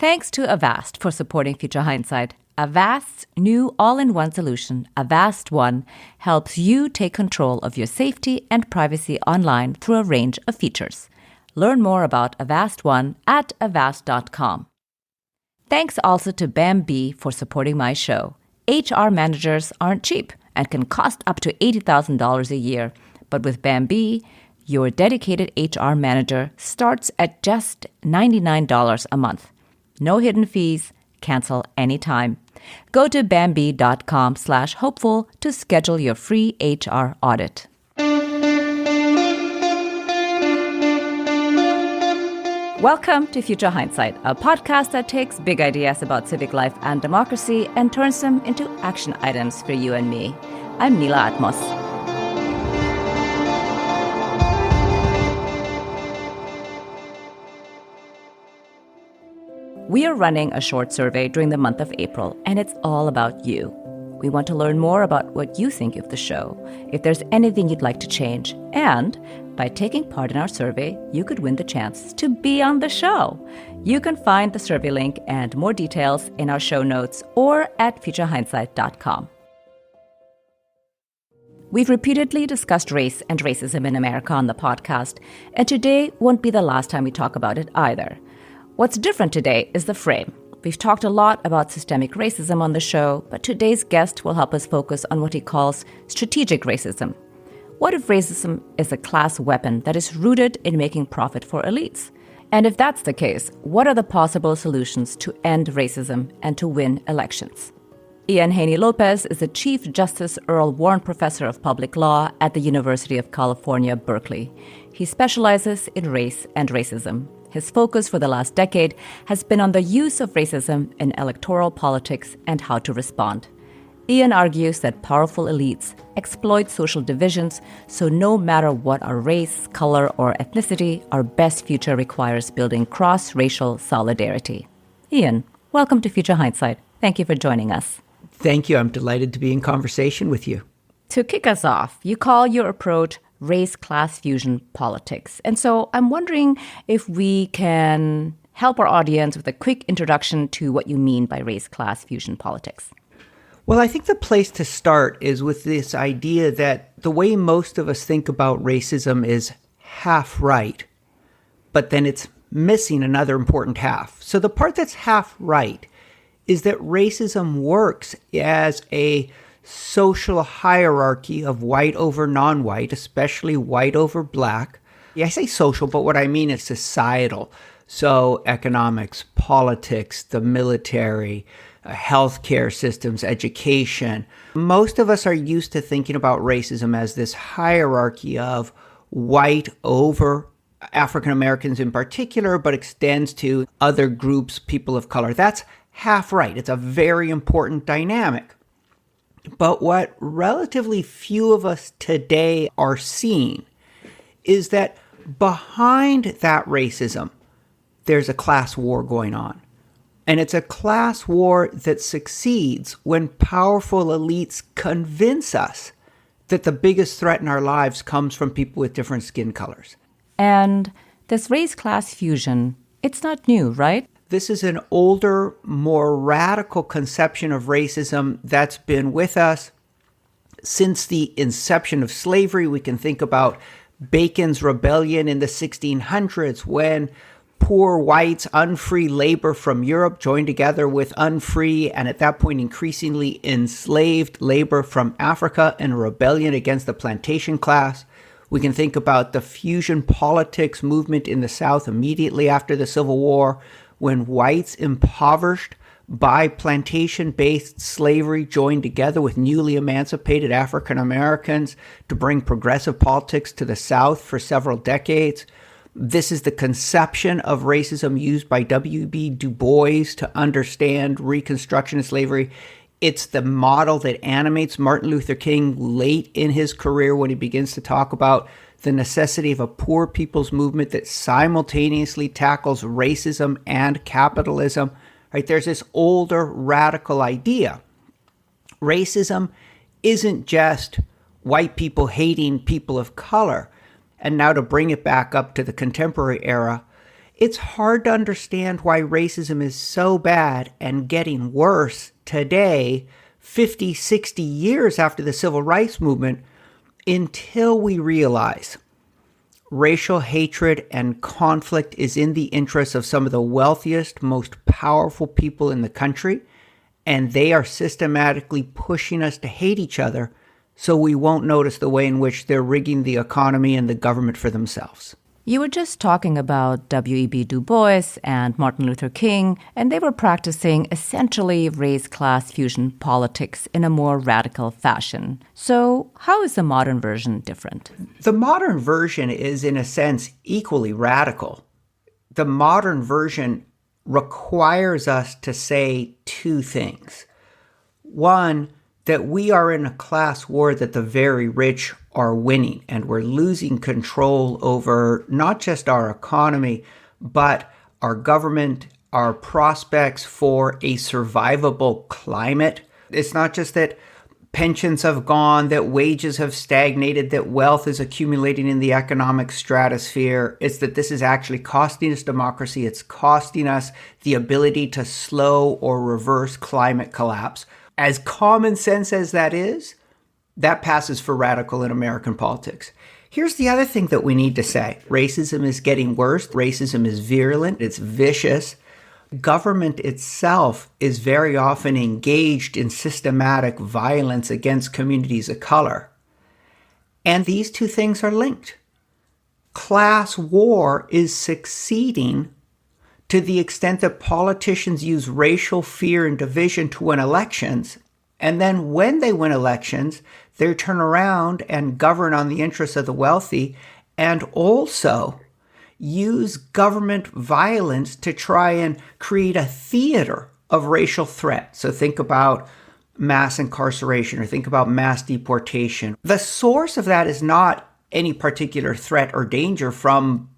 Thanks to Avast for supporting Future Hindsight. Avast's new all-in-one solution, Avast One, helps you take control of your safety and privacy online through a range of features. Learn more about Avast One at avast.com. Thanks also to Bambee for supporting my show. HR managers aren't cheap and can cost up to $80,000 a year. But with Bambee, your dedicated HR manager starts at just $99 a month. No hidden fees. Cancel anytime. Go to Bambee.com/hopeful to schedule your free HR audit. Welcome to Future Hindsight, a podcast that takes big ideas about civic life and democracy and turns them into action items for you and me. I'm Mila Atmos. We are running a short survey during the month of April, and it's all about you. We want to learn more about what you think of the show, if there's anything you'd like to change, and by taking part in our survey, you could win the chance to be on the show. You can find the survey link and more details in our show notes or at futurehindsight.com. We've repeatedly discussed race and racism in America on the podcast, and today won't be the last time we talk about it either. What's different today is the frame. We've talked a lot about systemic racism on the show, but today's guest will help us focus on what he calls strategic racism. What if racism is a class weapon that is rooted in making profit for elites? And if that's the case, what are the possible solutions to end racism and to win elections? Ian Haney López is the Chief Justice Earl Warren Professor of Public Law at the University of California, Berkeley. He specializes in race and racism. His focus for the last decade has been on the use of racism in electoral politics and how to respond. Ian argues that powerful elites exploit social divisions, so no matter what our race, color, or ethnicity, our best future requires building cross-racial solidarity. Ian, welcome to Future Hindsight. Thank you for joining us. Thank you. I'm delighted to be in conversation with you. To kick us off, you call your approach race-class fusion politics. And so I'm wondering if we can help our audience with a quick introduction to what you mean by race-class fusion politics. Well, I think the place to start is with this idea that the way most of us think about racism is half right, but then it's missing another important half. So the part that's half right is that racism works as a social hierarchy of white over non-white, especially white over black. Yeah, I say social, but what I mean is societal. So economics, politics, the military, healthcare systems, education. Most of us are used to thinking about racism as this hierarchy of white over African Americans in particular, but extends to other groups, people of color. That's half right. It's a very important dynamic. But what relatively few of us today are seeing is that behind that racism, there's a class war going on. And it's a class war that succeeds when powerful elites convince us that the biggest threat in our lives comes from people with different skin colors. And this race-class fusion, it's not new, right? This is an older, more radical conception of racism that's been with us since the inception of slavery. We can think about Bacon's rebellion in the 1600s when poor whites, unfree labor from Europe joined together with unfree and at that point increasingly enslaved labor from Africa in a rebellion against the plantation class. We can think about the fusion politics movement in the South immediately after the Civil War, when whites impoverished by plantation-based slavery joined together with newly emancipated African Americans to bring progressive politics to the South for several decades. This is the conception of racism used by W.B. Du Bois to understand Reconstructionist slavery. It's the model that animates Martin Luther King late in his career when he begins to talk about the necessity of a poor people's movement that simultaneously tackles racism and capitalism. Right? There's this older radical idea. Racism isn't just white people hating people of color. And now to bring it back up to the contemporary era, it's hard to understand why racism is so bad and getting worse today, 50, 60 years after the civil rights movement, until we realize racial hatred and conflict is in the interests of some of the wealthiest, most powerful people in the country, and they are systematically pushing us to hate each other so we won't notice the way in which they're rigging the economy and the government for themselves. You were just talking about W.E.B. Du Bois and Martin Luther King, and they were practicing essentially race-class fusion politics in a more radical fashion. So how is the modern version different? The modern version is, in a sense, equally radical. The modern version requires us to say two things. One, that we are in a class war that the very rich are winning, and we're losing control over not just our economy, but our government, our prospects for a survivable climate. It's not just that pensions have gone, that wages have stagnated, that wealth is accumulating in the economic stratosphere. It's that this is actually costing us democracy. It's costing us the ability to slow or reverse climate collapse. As common sense as that is, that passes for radical in American politics. Here's the other thing that we need to say. Racism is getting worse. Racism is virulent. It's vicious. Government itself is very often engaged in systematic violence against communities of color. And these two things are linked. Class war is succeeding to the extent that politicians use racial fear and division to win elections. And then when they win elections, they turn around and govern on the interests of the wealthy and also use government violence to try and create a theater of racial threat. So think about mass incarceration or think about mass deportation. The source of that is not any particular threat or danger from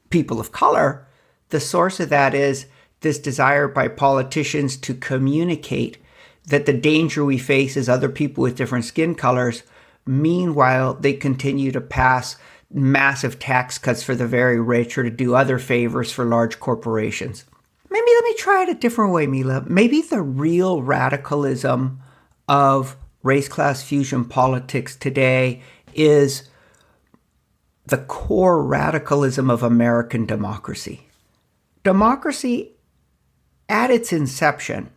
people of color. The source of that is this desire by politicians to communicate that the danger we face is other people with different skin colors. Meanwhile, they continue to pass massive tax cuts for the very rich or to do other favors for large corporations. Maybe let me try it a different way, Mila. Maybe the real radicalism of race-class fusion politics today is the core radicalism of American democracy. Democracy, at its inception,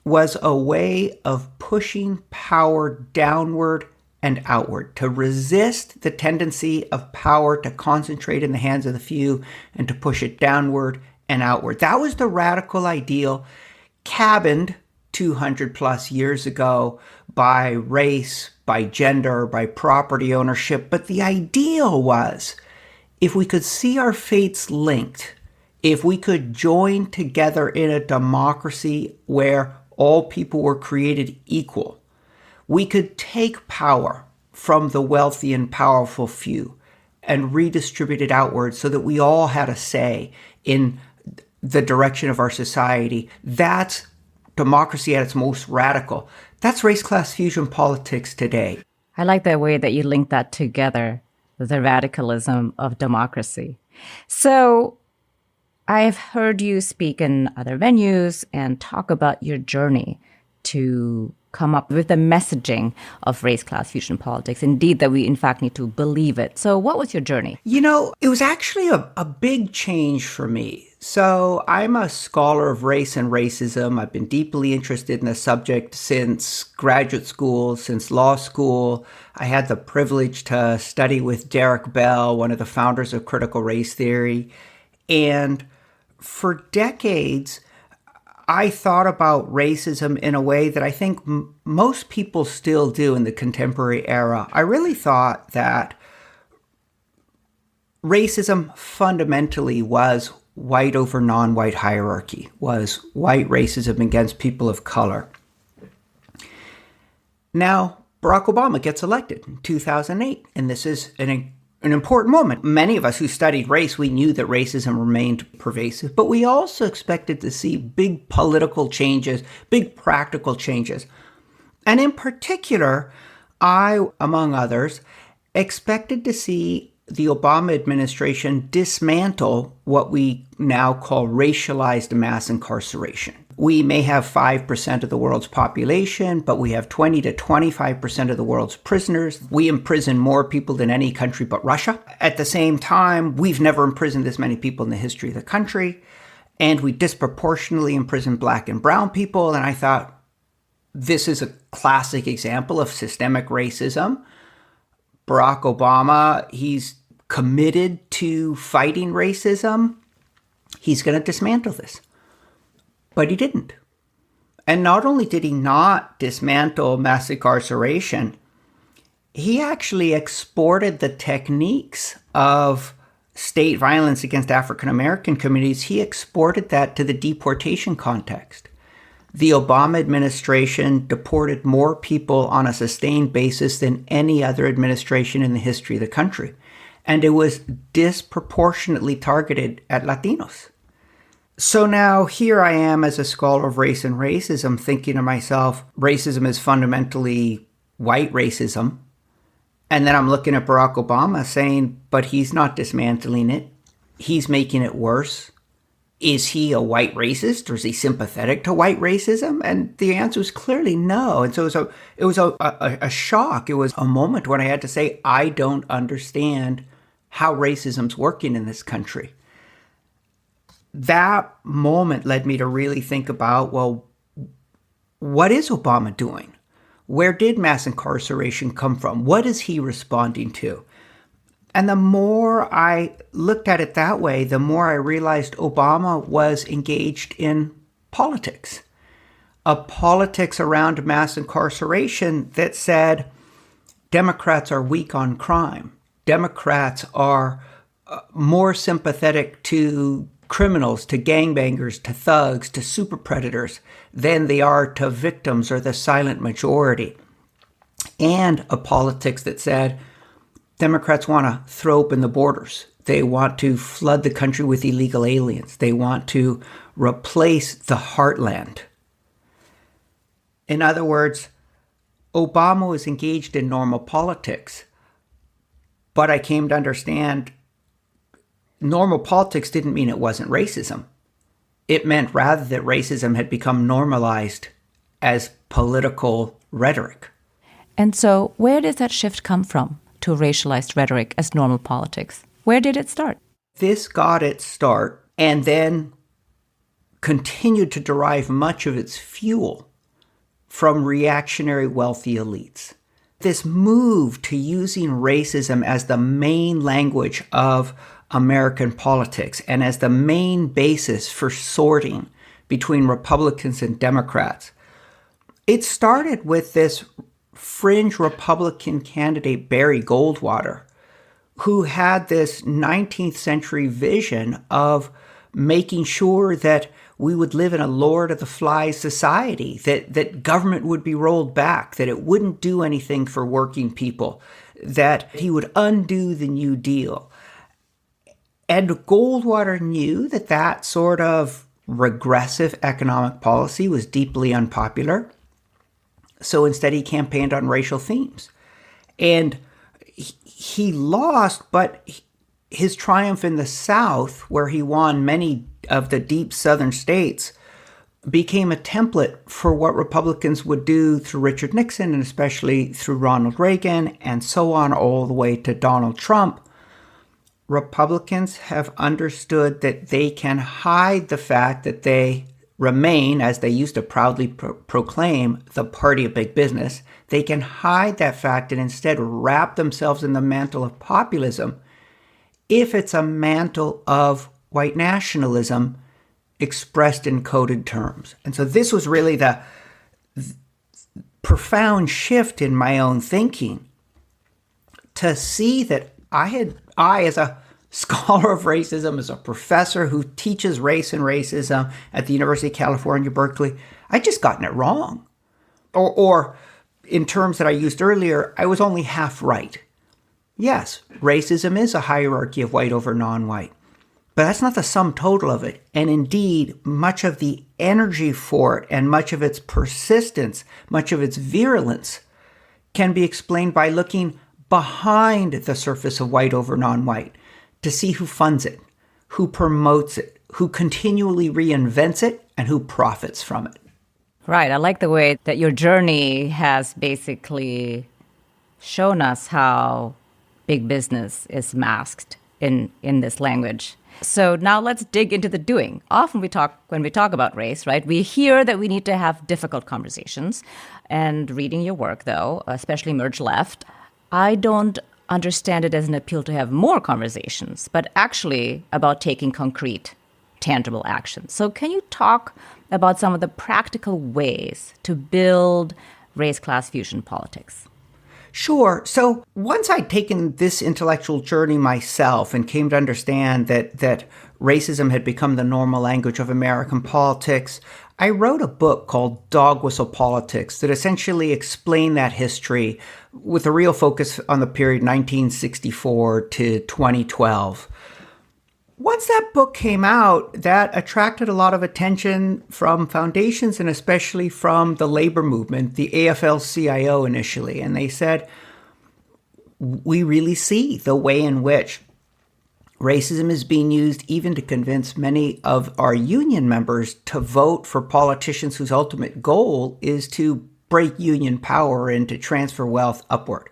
was a way of pushing power downward and outward, to resist the tendency of power to concentrate in the hands of the few and to push it downward and outward. That was the radical ideal, cabined 200 plus years ago by race, by gender, by property ownership. But the ideal was, if we could see our fates linked, if we could join together in a democracy where all people were created equal, we could take power from the wealthy and powerful few and redistribute it outward so that we all had a say in the direction of our society. That's democracy at its most radical. That's race-class fusion politics today. I like the way that you link that together, the radicalism of democracy. So I've heard you speak in other venues and talk about your journey to come up with the messaging of race-class fusion politics. Indeed, that we in fact need to believe it. So what was your journey? You know, it was actually a big change for me. So I'm a scholar of race and racism. I've been deeply interested in the subject since graduate school, since law school. I had the privilege to study with Derek Bell, one of the founders of critical race theory. And for decades, I thought about racism in a way that I think most people still do in the contemporary era. I really thought that racism fundamentally was white over non-white hierarchy, was white racism against people of color. Now, Barack Obama gets elected in 2008, and this is an important moment. Many of us who studied race, we knew that racism remained pervasive, but we also expected to see big political changes, big practical changes. And in particular, I, among others, expected to see the Obama administration dismantle what we now call racialized mass incarceration. We may have 5% of the world's population, but we have 20 to 25% of the world's prisoners. We imprison more people than any country but Russia. At the same time, we've never imprisoned this many people in the history of the country. And we disproportionately imprison Black and brown people. And I thought, this is a classic example of systemic racism. Barack Obama, he's committed to fighting racism. He's going to dismantle this. But he didn't. And not only did he not dismantle mass incarceration, he actually exported the techniques of state violence against African American communities. He exported that to the deportation context. The Obama administration deported more people on a sustained basis than any other administration in the history of the country. And it was disproportionately targeted at Latinos. So now here I am as a scholar of race and racism thinking to myself, racism is fundamentally white racism. And then I'm looking at Barack Obama saying, but he's not dismantling it. He's making it worse. Is he a white racist or is he sympathetic to white racism? And the answer was clearly no. And so it was a shock. It was a moment when I had to say, I don't understand how racism's working in this country. That moment led me to really think about, well, what is Obama doing? Where did mass incarceration come from? What is he responding to? And the more I looked at it that way, the more I realized Obama was engaged in politics. A politics around mass incarceration that said Democrats are weak on crime. Democrats are more sympathetic to criminals, to gangbangers, to thugs, to super predators than they are to victims or the silent majority. And a politics that said Democrats want to throw open the borders. They want to flood the country with illegal aliens. They want to replace the heartland. In other words, Obama was engaged in normal politics. But I came to understand normal politics didn't mean it wasn't racism. It meant rather that racism had become normalized as political rhetoric. And so where does that shift come from to racialized rhetoric as normal politics? Where did it start? This got its start and then continued to derive much of its fuel from reactionary wealthy elites. This move to using racism as the main language of American politics and as the main basis for sorting between Republicans and Democrats. It started with this fringe Republican candidate, Barry Goldwater, who had this 19th century vision of making sure that we would live in a Lord of the Flies society, that government would be rolled back, that it wouldn't do anything for working people, that he would undo the New Deal. And Goldwater knew that that sort of regressive economic policy was deeply unpopular. So instead, he campaigned on racial themes. And he lost, but his triumph in the South, where he won many of the deep Southern states, became a template for what Republicans would do through Richard Nixon and especially through Ronald Reagan and so on all the way to Donald Trump. Republicans have understood that they can hide the fact that they remain, as they used to proudly proclaim, the party of big business. They can hide that fact and instead wrap themselves in the mantle of populism if it's a mantle of white nationalism expressed in coded terms. And so this was really the profound shift in my own thinking to see that I, as a scholar of racism, as a professor who teaches race and racism at the University of California, Berkeley, I'd just gotten it wrong. Or in terms that I used earlier, I was only half right. Yes, racism is a hierarchy of white over non-white, but that's not the sum total of it. And indeed, much of the energy for it and much of its persistence, much of its virulence can be explained by looking behind the surface of white over non-white to see who funds it, who promotes it, who continually reinvents it, and who profits from it. Right. I like the way that your journey has basically shown us how big business is masked in this language. So now let's dig into the doing. Often when we talk about race, right, we hear that we need to have difficult conversations. And reading your work, though, especially Merge Left, I don't understand it as an appeal to have more conversations, but actually about taking concrete, tangible action. So can you talk about some of the practical ways to build race-class fusion politics? Sure. So once I'd taken this intellectual journey myself and came to understand that racism had become the normal language of American politics, I wrote a book called Dog Whistle Politics that essentially explained that history with a real focus on the period 1964 to 2012. Once that book came out, that attracted a lot of attention from foundations and especially from the labor movement, the AFL-CIO initially. And they said, we really see the way in which racism is being used even to convince many of our union members to vote for politicians whose ultimate goal is to break union power and to transfer wealth upward.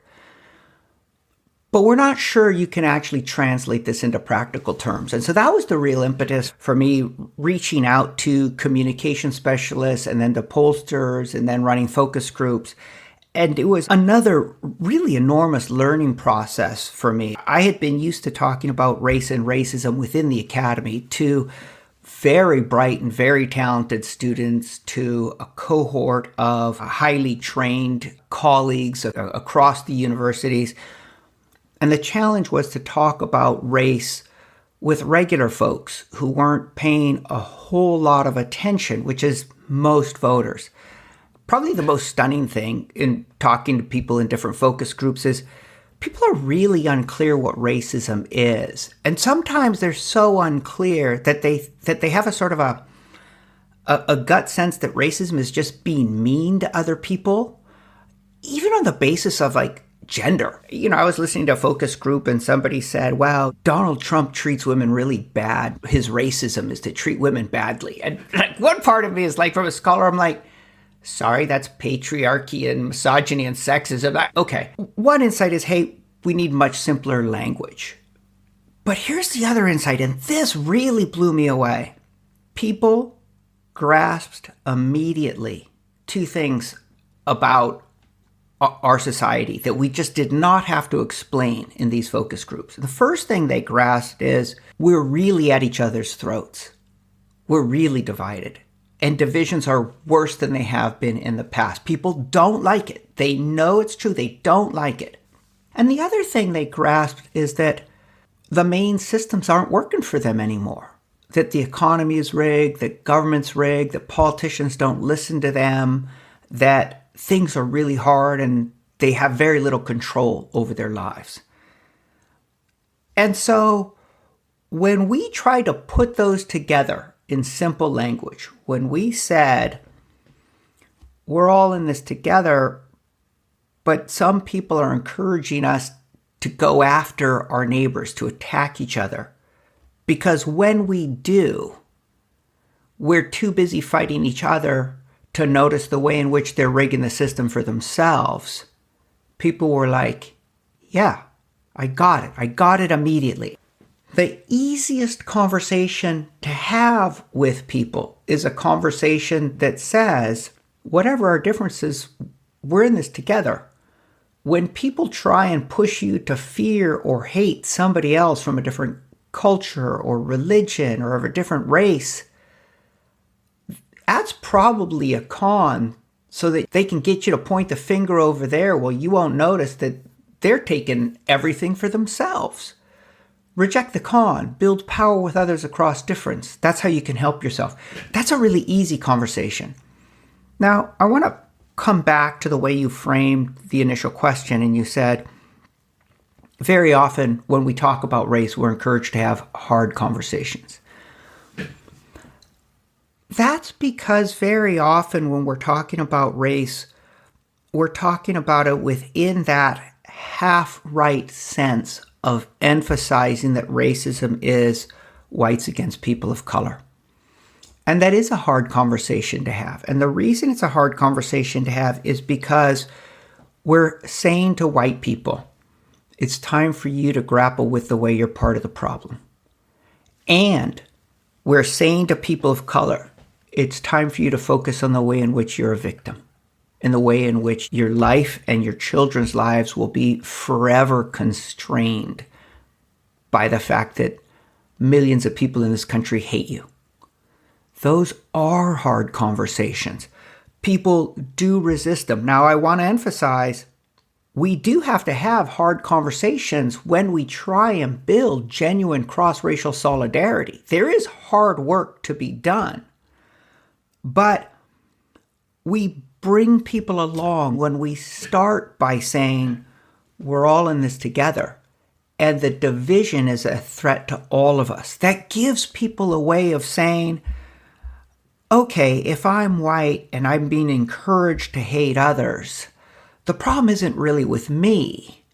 But we're not sure you can actually translate this into practical terms. And so that was the real impetus for me reaching out to communication specialists and then to pollsters and then running focus groups. And it was another really enormous learning process for me. I had been used to talking about race and racism within the academy to very bright and very talented students, to a cohort of highly trained colleagues across the universities. And the challenge was to talk about race with regular folks who weren't paying a whole lot of attention, which is most voters. Probably the most stunning thing in talking to people in different focus groups is people are really unclear what racism is. And sometimes they're so unclear that they have a sort of a gut sense that racism is just being mean to other people, even on the basis of gender. I was listening to a focus group and somebody said, wow, Donald Trump treats women really bad. His racism is to treat women badly. And one part of me is from a scholar, I'm like, sorry, that's patriarchy and misogyny and sexism. Okay. One insight is, hey, we need much simpler language. But here's the other insight, and this really blew me away. People grasped immediately two things about our society that we just did not have to explain in these focus groups. The first thing they grasped is we're really at each other's throats. We're really divided. And divisions are worse than they have been in the past. People don't like it. They know it's true. They don't like it. And the other thing they grasped is that the main systems aren't working for them anymore. That the economy is rigged, that government's rigged, that politicians don't listen to them, that things are really hard and they have very little control over their lives. And so when we try to put those together in simple language, when we said, we're all in this together, but some people are encouraging us to go after our neighbors, to attack each other, because when we do, we're too busy fighting each other to notice the way in which they're rigging the system for themselves. People were like, yeah, I got it. I got it immediately. The easiest conversation to have with people is a conversation that says, whatever our differences, we're in this together. When people try and push you to fear or hate somebody else from a different culture or religion or of a different race, that's probably a con so that they can get you to point the finger over there. Well, you won't notice that they're taking everything for themselves. Reject the con. Build power with others across difference. That's how you can help yourself. That's a really easy conversation. Now, I want to come back to the way you framed the initial question, and you said, very often when we talk about race, we're encouraged to have hard conversations. That's because very often when we're talking about race, we're talking about it within that half-right sense of emphasizing that racism is whites against people of color. And that is a hard conversation to have. And the reason it's a hard conversation to have is because we're saying to white people, it's time for you to grapple with the way you're part of the problem. And we're saying to people of color, it's time for you to focus on the way in which you're a victim, and the way in which your life and your children's lives will be forever constrained by the fact that millions of people in this country hate you. Those are hard conversations. People do resist them. Now, I want to emphasize, we do have to have hard conversations when we try and build genuine cross-racial solidarity. There is hard work to be done. But we bring people along when we start by saying, we're all in this together, and the division is a threat to all of us. That gives people a way of saying, okay, if I'm white and I'm being encouraged to hate others, the problem isn't really with me.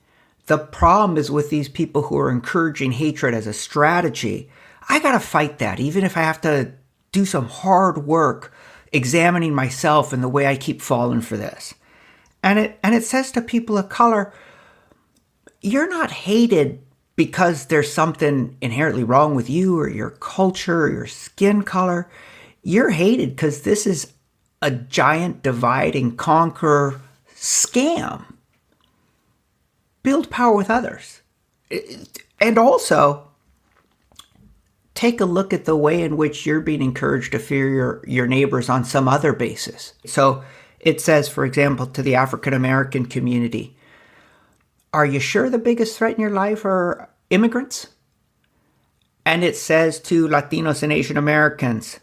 The problem is with these people who are encouraging hatred as a strategy. I got to fight that, even if I have to do some hard work examining myself and the way I keep falling for this. And it says to people of color, you're not hated because there's something inherently wrong with you or your culture or your skin color. You're hated because this is a giant divide and conquer scam. Build power with others. And also, take a look at the way in which you're being encouraged to fear your neighbors on some other basis. So it says, for example, to the African American community, are you sure the biggest threat in your life are immigrants? And it says to Latinos and Asian Americans,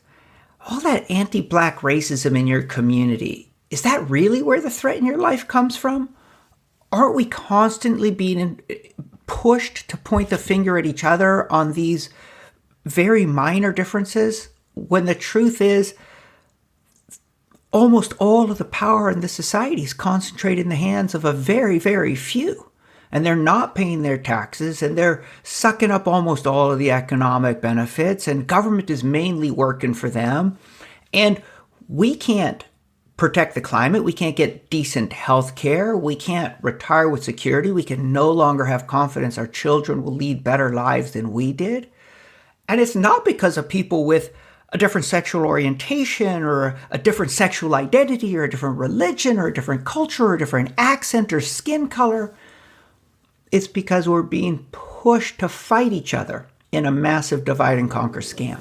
all that anti-Black racism in your community, is that really where the threat in your life comes from? Aren't we constantly being pushed to point the finger at each other on these very minor differences, when the truth is almost all of the power in the society is concentrated in the hands of a very, very few? And they're not paying their taxes, and they're sucking up almost all of the economic benefits, and government is mainly working for them. And we can't protect the climate. We can't get decent health care. We can't retire with security. We can no longer have confidence our children will lead better lives than we did. And it's not because of people with a different sexual orientation or a different sexual identity or a different religion or a different culture or a different accent or skin color. It's because we're being pushed to fight each other in a massive divide and conquer scam.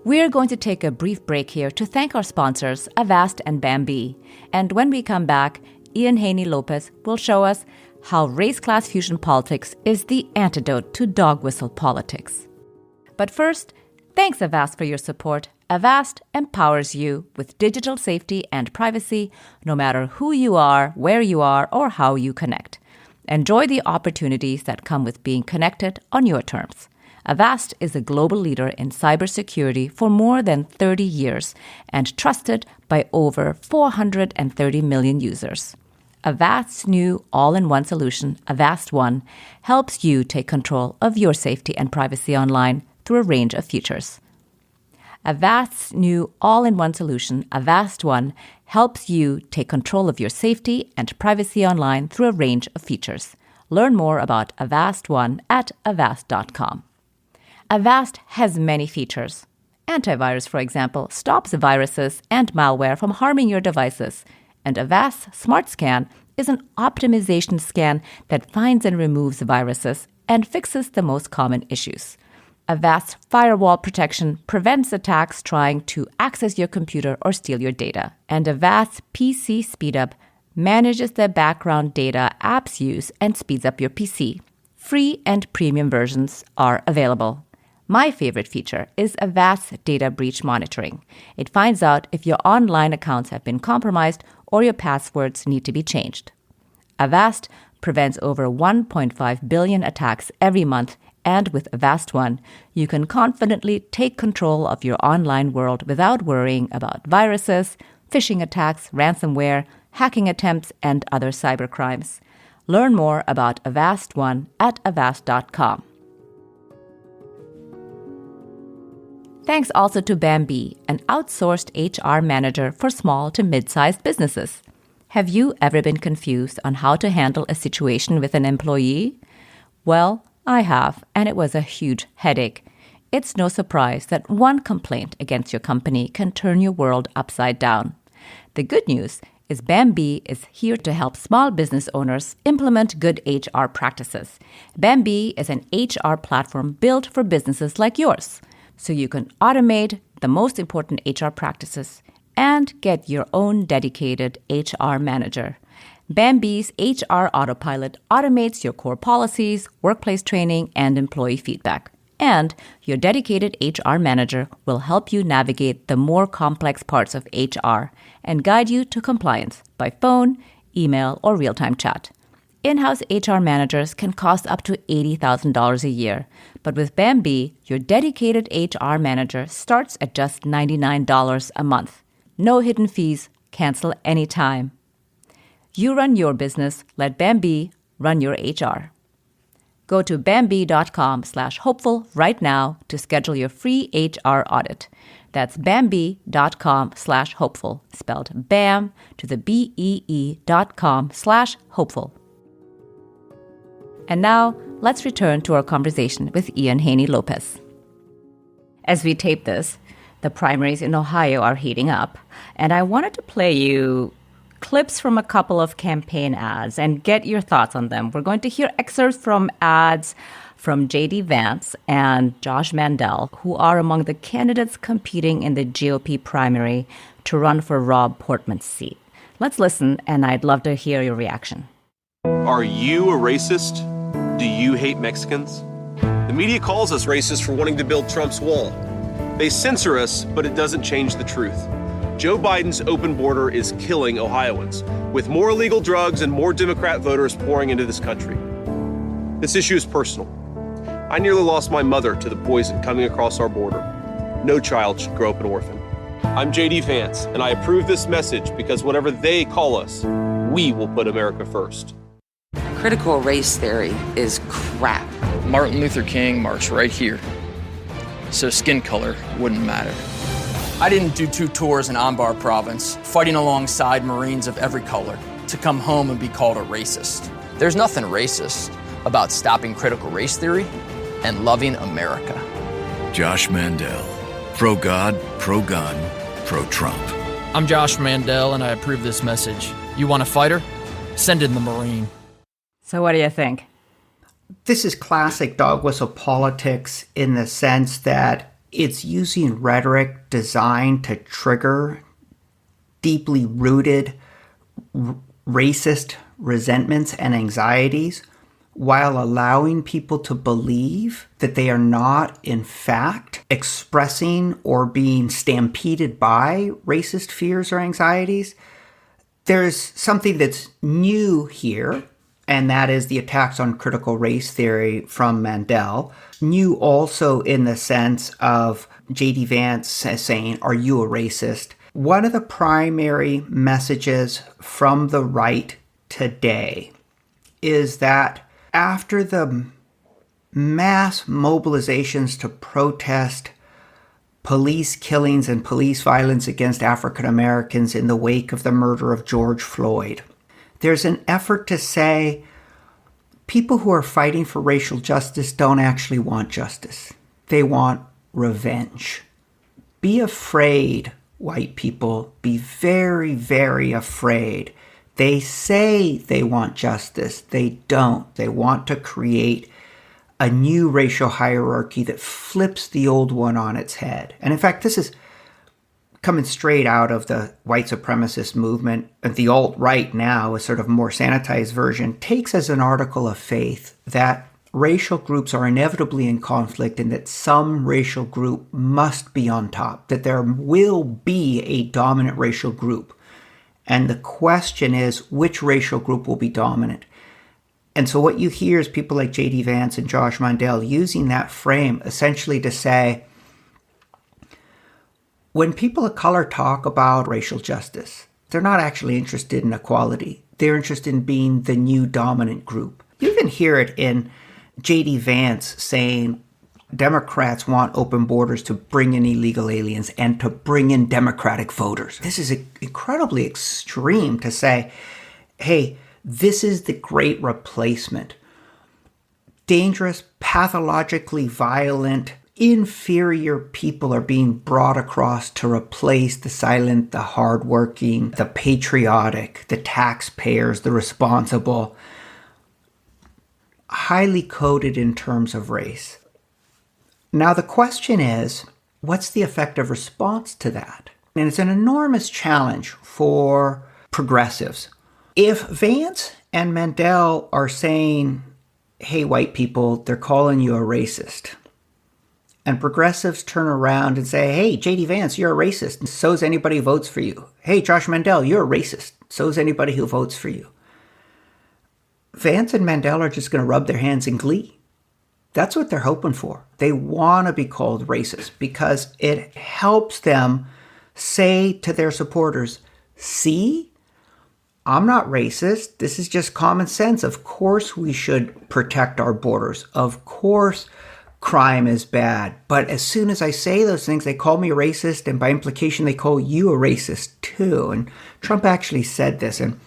We're going to take a brief break here to thank our sponsors, Avast and Bambi. And when we come back, Haney López will show us how race-class fusion politics is the antidote to dog whistle politics. But first, thanks Avast for your support. Avast empowers you with digital safety and privacy, no matter who you are, where you are, or how you connect. Enjoy the opportunities that come with being connected on your terms. Avast is a global leader in cybersecurity for more than 30 years and trusted by over 430 million users. Avast's new all-in-one solution, Avast One, helps you take control of your safety and privacy online through a range of features. Avast's new all-in-one solution, Avast One, helps you take control of your safety and privacy online through a range of features. Learn more about Avast One at avast.com. Avast has many features. Antivirus, for example, stops viruses and malware from harming your devices. And Avast Smart Scan is an optimization scan that finds and removes viruses and fixes the most common issues. Avast Firewall Protection prevents attacks trying to access your computer or steal your data. And Avast PC Speedup manages the background data apps use and speeds up your PC. Free and premium versions are available. My favorite feature is Avast Data Breach Monitoring. It finds out if your online accounts have been compromised or your passwords need to be changed. Avast prevents over 1.5 billion attacks every month, and with Avast One, you can confidently take control of your online world without worrying about viruses, phishing attacks, ransomware, hacking attempts, and other cybercrimes. Learn more about Avast One at avast.com. Thanks also to Bambee, an outsourced HR manager for small to mid-sized businesses. Have you ever been confused on how to handle a situation with an employee? Well, I have, and it was a huge headache. It's no surprise that one complaint against your company can turn your world upside down. The good news is Bambee is here to help small business owners implement good HR practices. Bambee is an HR platform built for businesses like yours, so you can automate the most important HR practices and get your own dedicated HR manager. Bambee's HR Autopilot automates your core policies, workplace training, and employee feedback. And your dedicated HR manager will help you navigate the more complex parts of HR and guide you to compliance by phone, email, or real-time chat. In-house HR managers can cost up to $80,000 a year, but with Bambee, your dedicated HR manager starts at just $99 a month. No hidden fees, cancel anytime. You run your business, let Bambee run your HR. Go to Bambee.com/hopeful right now to schedule your free HR audit. That's Bambee.com/hopeful, spelled BAM to the BEE.com/hopeful. And now, let's return to our conversation with Ian Haney López. As we tape this, the primaries in Ohio are heating up, and I wanted to play you clips from a couple of campaign ads and get your thoughts on them. We're going to hear excerpts from ads from J.D. Vance and Josh Mandel, who are among the candidates competing in the GOP primary to run for Rob Portman's seat. Let's listen, and I'd love to hear your reaction. Are you a racist? Do you hate Mexicans? The media calls us racist for wanting to build Trump's wall. They censor us, but it doesn't change the truth. Joe Biden's open border is killing Ohioans, with more illegal drugs and more Democrat voters pouring into this country. This issue is personal. I nearly lost my mother to the poison coming across our border. No child should grow up an orphan. I'm J.D. Vance, and I approve this message because whatever they call us, we will put America first. Critical race theory is crap. Martin Luther King marched right here, so skin color wouldn't matter. I didn't do 2 tours in Anbar province, fighting alongside Marines of every color, to come home and be called a racist. There's nothing racist about stopping critical race theory and loving America. Josh Mandel, pro-God, pro-gun, pro-Trump. I'm Josh Mandel, and I approve this message. You want a fighter? Send in the Marine. So what do you think? This is classic dog whistle politics in the sense that it's using rhetoric designed to trigger deeply rooted racist resentments and anxieties while allowing people to believe that they are not, in fact, expressing or being stampeded by racist fears or anxieties. There's something that's new here, and that is the attacks on critical race theory from Mandel. New also in the sense of J.D. Vance saying, "Are you a racist?" One of the primary messages from the right today is that after the mass mobilizations to protest police killings and police violence against African Americans in the wake of the murder of George Floyd, there's an effort to say people who are fighting for racial justice don't actually want justice. They want revenge. Be afraid, white people. Be very, very afraid. They say they want justice. They don't. They want to create a new racial hierarchy that flips the old one on its head. And in fact, this is coming straight out of the white supremacist movement. The alt-right now, a sort of more sanitized version, takes as an article of faith that racial groups are inevitably in conflict and that some racial group must be on top, that there will be a dominant racial group. And the question is, which racial group will be dominant? And so what you hear is people like J.D. Vance and Josh Mandel using that frame essentially to say, when people of color talk about racial justice, They're not actually interested in equality. They're interested in being the new dominant group. You even hear it in J.D. Vance saying Democrats want open borders to bring in illegal aliens and to bring in Democratic voters. This is incredibly extreme to say, hey, this is the great replacement. Dangerous, pathologically violent, inferior people are being brought across to replace the silent, the hardworking, the patriotic, the taxpayers, the responsible, highly coded in terms of race. Now, the question is, what's the effective response to that? And it's an enormous challenge for progressives. If Vance and Mandel are saying, hey, white people, they're calling you a racist, and progressives turn around and say, hey, J.D. Vance, you're a racist, and so is anybody who votes for you. Hey, Josh Mandel, you're a racist, so is anybody who votes for you. Vance and Mandel are just going to rub their hands in glee. That's what they're hoping for. They want to be called racist because it helps them say to their supporters, see, I'm not racist. This is just common sense. Of course we should protect our borders. Of course crime is bad. But as soon as I say those things, they call me a racist, and by implication, they call you a racist too. And Trump actually said this, and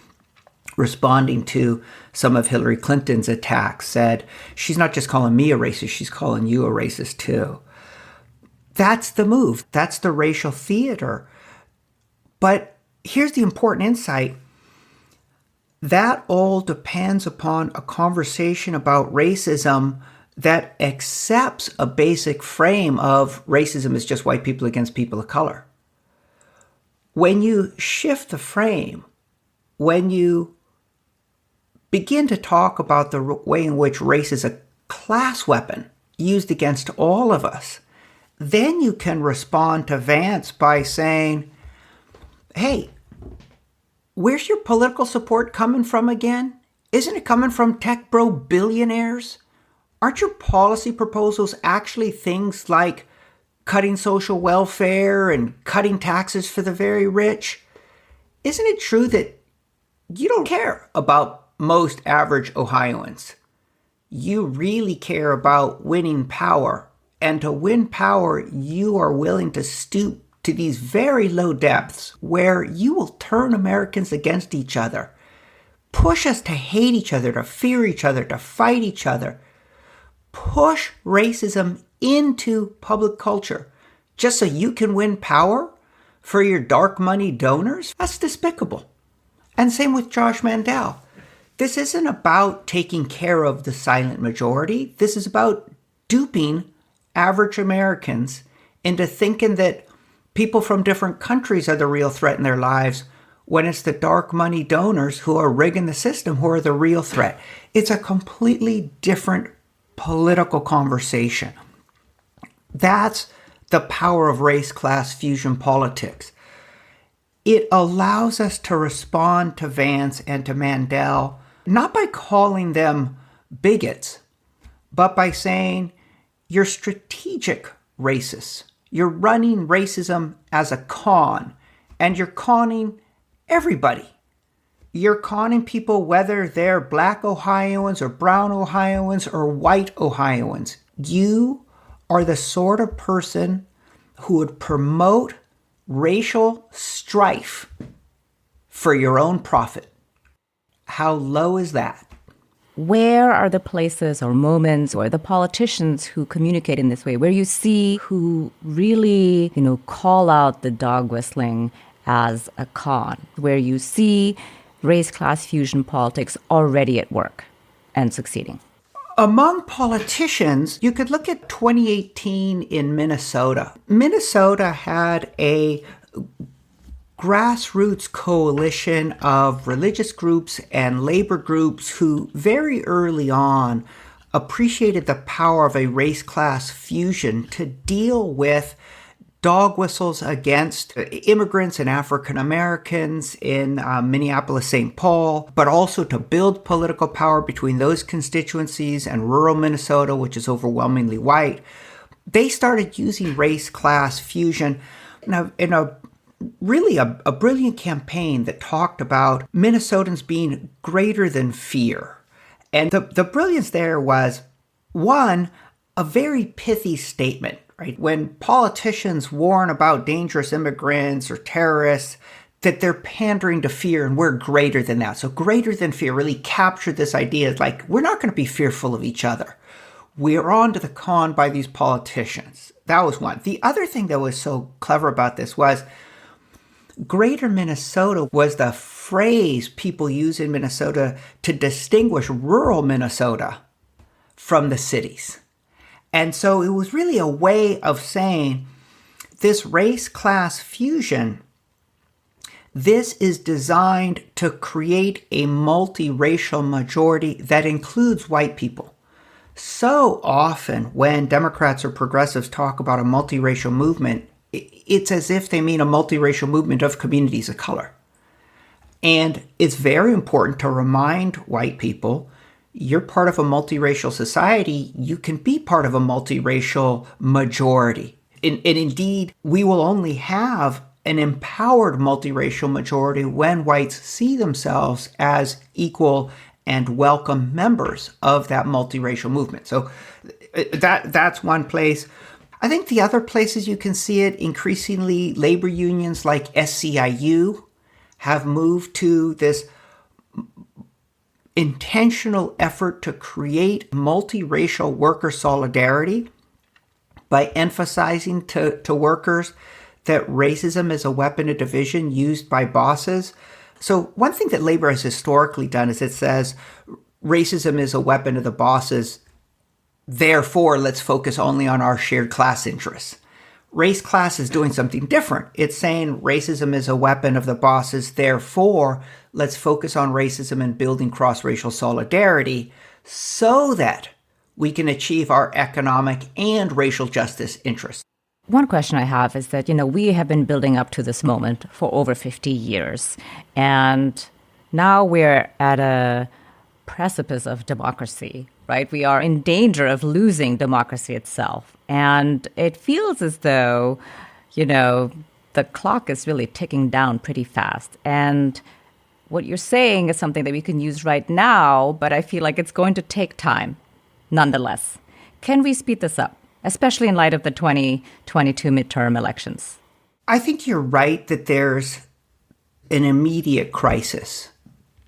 responding to some of Hillary Clinton's attacks, said, she's not just calling me a racist, she's calling you a racist too. That's the move. That's the racial theater. But here's the important insight. That all depends upon a conversation about racism that accepts a basic frame of racism is just white people against people of color. When you shift the frame, when you begin to talk about the way in which race is a class weapon used against all of us, then you can respond to Vance by saying, hey, where's your political support coming from again? Isn't it coming from tech bro billionaires? Aren't your policy proposals actually things like cutting social welfare and cutting taxes for the very rich? Isn't it true that you don't care about most average Ohioans? You really care about winning power. And to win power, you are willing to stoop to these very low depths where you will turn Americans against each other, push us to hate each other, to fear each other, to fight each other, push racism into public culture just so you can win power for your dark money donors? That's despicable. And same with Josh Mandel. This isn't about taking care of the silent majority. This is about duping average Americans into thinking that people from different countries are the real threat in their lives when it's the dark money donors who are rigging the system who are the real threat. It's a completely different political conversation. That's the power of race-class fusion politics. It allows us to respond to Vance and to Mandel, not by calling them bigots, but by saying, you're strategic racists. You're running racism as a con, and you're conning everybody. You're conning people whether they're black Ohioans or brown Ohioans or white Ohioans. You are the sort of person who would promote racial strife for your own profit. How low is that? Where are the places or moments or the politicians who communicate in this way, where you see who really, call out the dog whistling as a con, where you see race-class fusion politics already at work and succeeding? Among politicians, you could look at 2018 in Minnesota. Minnesota had a grassroots coalition of religious groups and labor groups who very early on appreciated the power of a race-class fusion to deal with dog whistles against immigrants and African Americans in Minneapolis, St. Paul, but also to build political power between those constituencies and rural Minnesota, which is overwhelmingly white. They started using race-class fusion in a really a brilliant campaign that talked about Minnesotans being greater than fear. And the brilliance there was, one, a very pithy statement, right? When politicians warn about dangerous immigrants or terrorists, that they're pandering to fear and we're greater than that. So greater than fear really captured this idea like, we're not going to be fearful of each other. We're on to the con by these politicians. That was one. The other thing that was so clever about this was Greater Minnesota was the phrase people use in Minnesota to distinguish rural Minnesota from the cities. And so it was really a way of saying this race-class fusion, this is designed to create a multiracial majority that includes white people. So often when Democrats or progressives talk about a multiracial movement, it's as if they mean a multiracial movement of communities of color. And it's very important to remind white people, you're part of a multiracial society, you can be part of a multiracial majority. And indeed, we will only have an empowered multiracial majority when whites see themselves as equal and welcome members of that multiracial movement. So that's one place. I think the other places you can see it, increasingly labor unions like SCIU have moved to this intentional effort to create multiracial worker solidarity by emphasizing to workers that racism is a weapon of division used by bosses. So one thing that labor has historically done is it says racism is a weapon of the bosses. Therefore, let's focus only on our shared class interests. Race class is doing something different. It's saying racism is a weapon of the bosses. Therefore, let's focus on racism and building cross-racial solidarity so that we can achieve our economic and racial justice interests. One question I have is that, we have been building up to this moment for over 50 years. And now we're at a precipice of democracy, right? We are in danger of losing democracy itself. And it feels as though, the clock is really ticking down pretty fast. And what you're saying is something that we can use right now, but I feel like it's going to take time nonetheless. Can we speed this up, especially in light of the 2022 midterm elections? I think you're right that there's an immediate crisis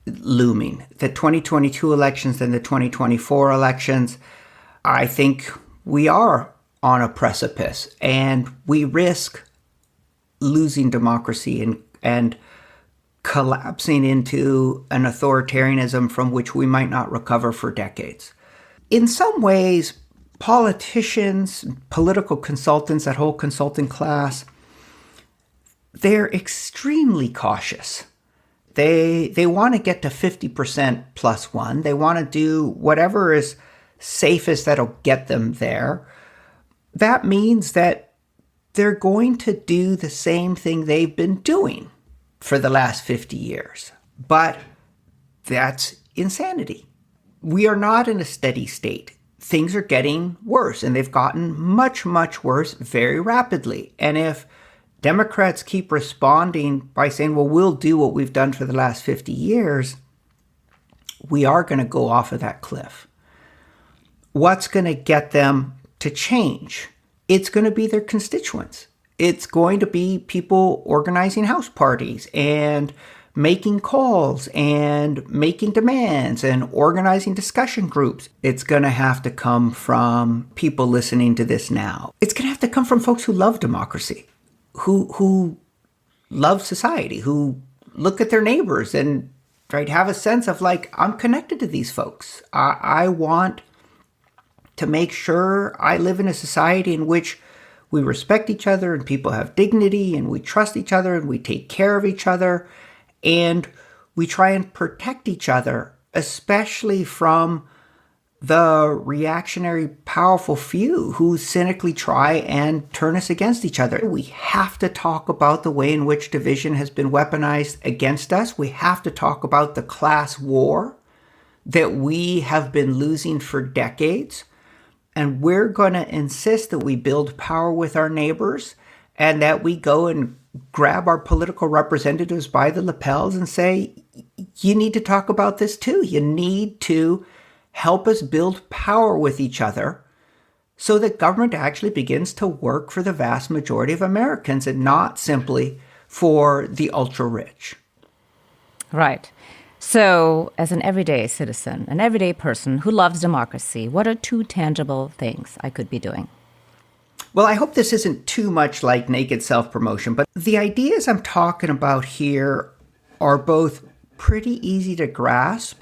looming. The 2022 elections and the 2024 elections, I think we are on a precipice and we risk losing democracy and collapsing into an authoritarianism from which we might not recover for decades. In some ways, politicians, political consultants, that whole consulting class, they're extremely cautious. They want to get to 50% plus one. They want to do whatever is safest that'll get them there. That means that they're going to do the same thing they've been doing for the last 50 years. But that's insanity. We are not in a steady state. Things are getting worse, and they've gotten much, much worse very rapidly. And if Democrats keep responding by saying, well, we'll do what we've done for the last 50 years, we are going to go off of that cliff. What's going to get them to change? It's going to be their constituents. It's going to be people organizing house parties and making calls and making demands and organizing discussion groups. It's going to have to come from people listening to this now. It's going to have to come from folks who love democracy, who love society, who look at their neighbors and have a sense of I'm connected to these folks. I want to make sure I live in a society in which we respect each other and people have dignity and we trust each other and we take care of each other and we try and protect each other, especially from the reactionary, powerful few who cynically try and turn us against each other. We have to talk about the way in which division has been weaponized against us. We have to talk about the class war that we have been losing for decades. And we're going to insist that we build power with our neighbors and that we go and grab our political representatives by the lapels and say, you need to talk about this too. You need to help us build power with each other so that government actually begins to work for the vast majority of Americans and not simply for the ultra-rich. Right. So, as an everyday citizen, an everyday person who loves democracy, what are two tangible things I could be doing? Well, I hope this isn't too much like naked self-promotion, but the ideas I'm talking about here are both pretty easy to grasp,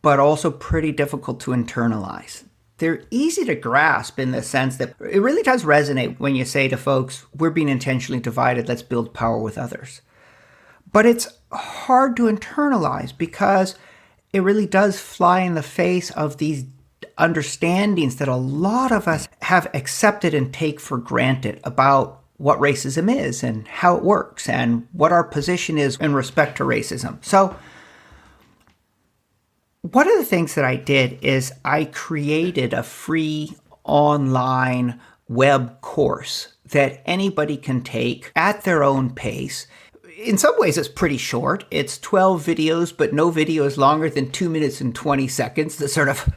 but also pretty difficult to internalize. They're easy to grasp in the sense that it really does resonate when you say to folks, we're being intentionally divided, let's build power with others. But it's hard to internalize because it really does fly in the face of these understandings that a lot of us have accepted and take for granted about what racism is and how it works and what our position is in respect to racism. So one of the things that I did is I created a free online web course that anybody can take at their own pace. In some ways, it's pretty short. It's 12 videos, but no video is longer than 2 minutes and 20 seconds. The sort of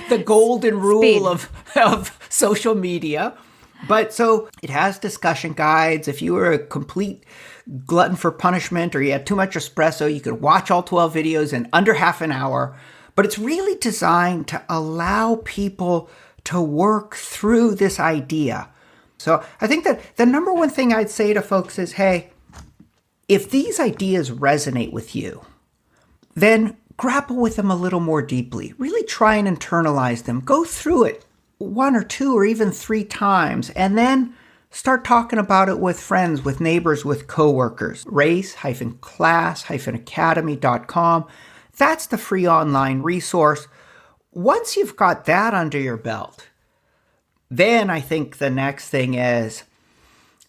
the golden rule of social media. But so it has discussion guides. If you were a complete glutton for punishment or you had too much espresso, you could watch all 12 videos in under half an hour. But it's really designed to allow people to work through this idea. So I think that the number one thing I'd say to folks is, hey, if these ideas resonate with you, then grapple with them a little more deeply. Really try and internalize them. Go through it 1 or 2 or even 3 times, and then start talking about it with friends, with neighbors, with coworkers. race-class-academy.com. That's the free online resource. Once you've got that under your belt, then I think the next thing is,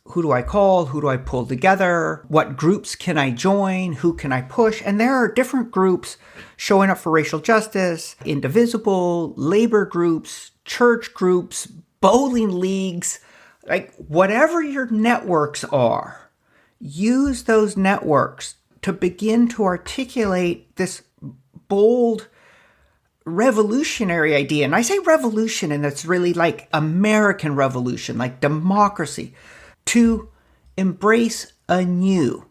who do I call? Who do I pull together? What groups can I join? Who can I push? And there are different groups showing up for racial justice, indivisible, labor groups, church groups, bowling leagues, like whatever your networks are, use those networks to begin to articulate this bold revolutionary idea. And I say revolution, and it's really like American revolution, like democracy, to embrace anew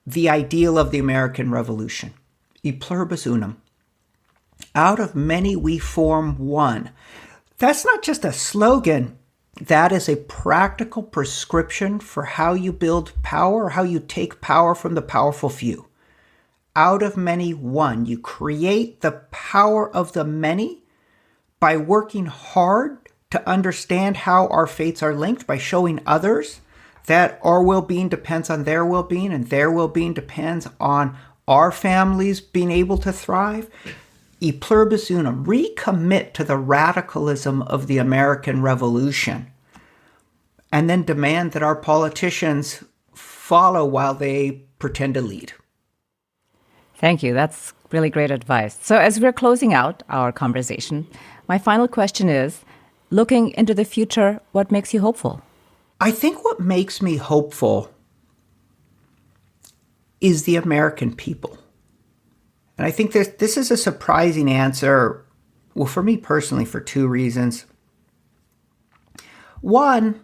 the ideal of the American Revolution. E pluribus unum. Out of many we form one. That's not just a slogan. That is a practical prescription for how you build power, how you take power from the powerful few. Out of many one. You create the power of the many by working hard to understand how our fates are linked, by showing others that our well-being depends on their well-being and their well-being depends on our families being able to thrive. E pluribus unum, recommit to the radicalism of the American Revolution, and then demand that our politicians follow while they pretend to lead. Thank you. That's really great advice. So as we're closing out our conversation, my final question is, looking into the future, what makes you hopeful? I think what makes me hopeful is the American people. And I think this is a surprising answer, well, for me personally, for 2 reasons. One,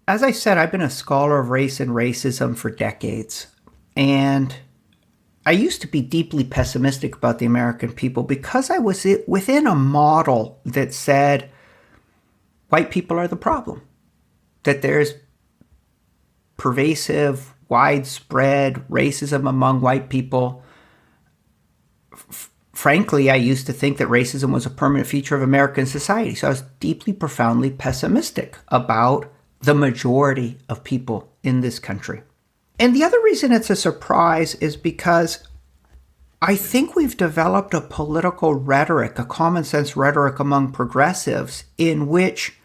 as I said, I've been a scholar of race and racism for decades. And I used to be deeply pessimistic about the American people because I was within a model that said white people are the problem, that there's pervasive, widespread racism among white people. Frankly, I used to think that racism was a permanent feature of American society. So I was deeply, profoundly pessimistic about the majority of people in this country. And the other reason it's a surprise is because I think we've developed a political rhetoric, a common sense rhetoric among progressives in which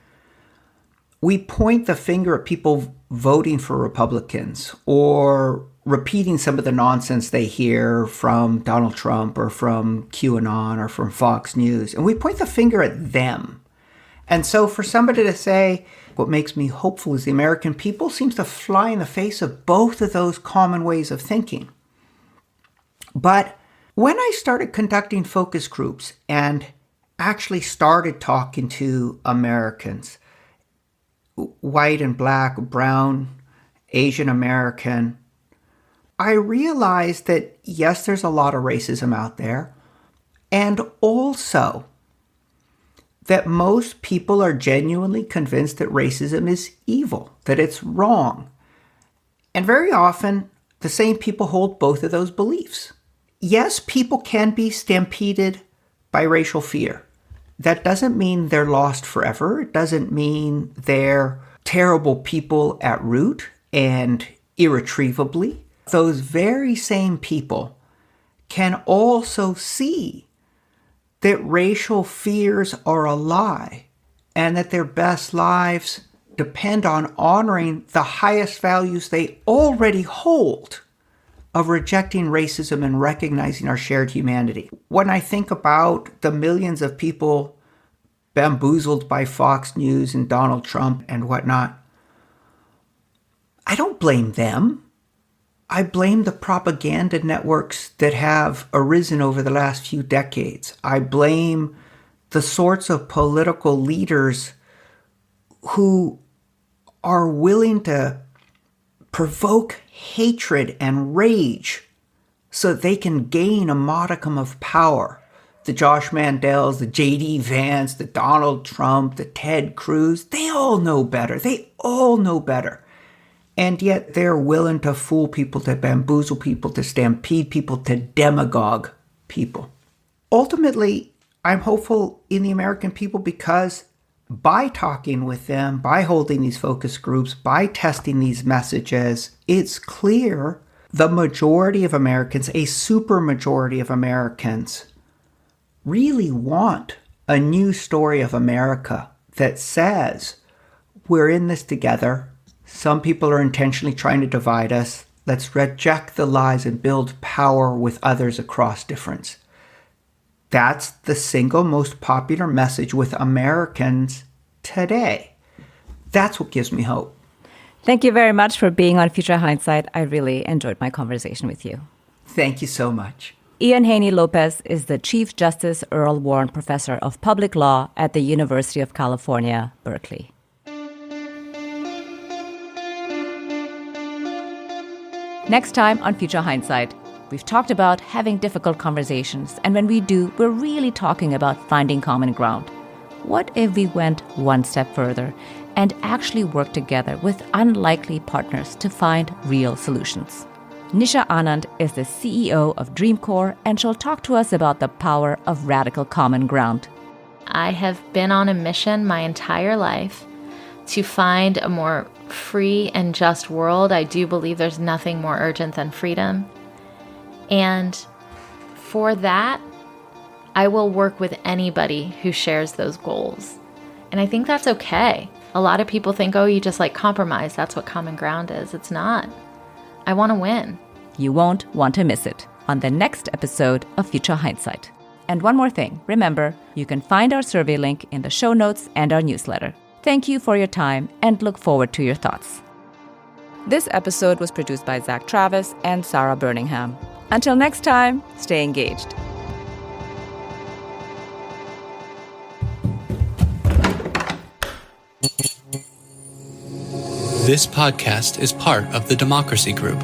we point the finger at people voting for Republicans or repeating some of the nonsense they hear from Donald Trump or from QAnon or from Fox News. And we point the finger at them. And so for somebody to say, what makes me hopeful is the American people seems to fly in the face of both of those common ways of thinking. But when I started conducting focus groups and actually started talking to Americans, white and black, brown, Asian American, I realized that yes, there's a lot of racism out there, and also that most people are genuinely convinced that racism is evil, that it's wrong. And very often, the same people hold both of those beliefs. Yes, people can be stampeded by racial fear. That doesn't mean they're lost forever. It doesn't mean they're terrible people at root and irretrievably. Those very same people can also see that racial fears are a lie and that their best lives depend on honoring the highest values they already hold of rejecting racism and recognizing our shared humanity. When I think about the millions of people bamboozled by Fox News and Donald Trump and whatnot, I don't blame them. I blame the propaganda networks that have arisen over the last few decades. I blame the sorts of political leaders who are willing to provoke hatred and rage so that they can gain a modicum of power. The Josh Mandel's, the J.D. Vance, the Donald Trump, the Ted Cruz, they all know better. They all know better. And yet they're willing to fool people, to bamboozle people, to stampede people, to demagogue people. Ultimately, I'm hopeful in the American people because by talking with them, by holding these focus groups, by testing these messages, it's clear the majority of Americans, a super majority of Americans, really want a new story of America that says we're in this together. Some people are intentionally trying to divide us. Let's reject the lies and build power with others across difference. That's the single most popular message with Americans today. That's what gives me hope. Thank you very much for being on Future Hindsight. I really enjoyed my conversation with you. Thank you so much. Ian Haney López is the Chief Justice Earl Warren Professor of Public Law at the University of California, Berkeley. Next time on Future Hindsight, we've talked about having difficult conversations, and when we do, we're really talking about finding common ground. What if we went one step further and actually worked together with unlikely partners to find real solutions? Nisha Anand is the CEO of DreamCorps, and she'll talk to us about the power of radical common ground. I have been on a mission my entire life to find a more free and just world. I do believe there's nothing more urgent than freedom. And for that, I will work with anybody who shares those goals. And I think that's okay. A lot of people think, oh, you just like compromise. That's what common ground is. It's not. I want to win. You won't want to miss it on the next episode of Future Hindsight. And one more thing, remember, you can find our survey link in the show notes and our newsletter. Thank you for your time and look forward to your thoughts. This episode was produced by Zach Travis and Sarah Birmingham. Until next time, stay engaged. This podcast is part of the Democracy Group,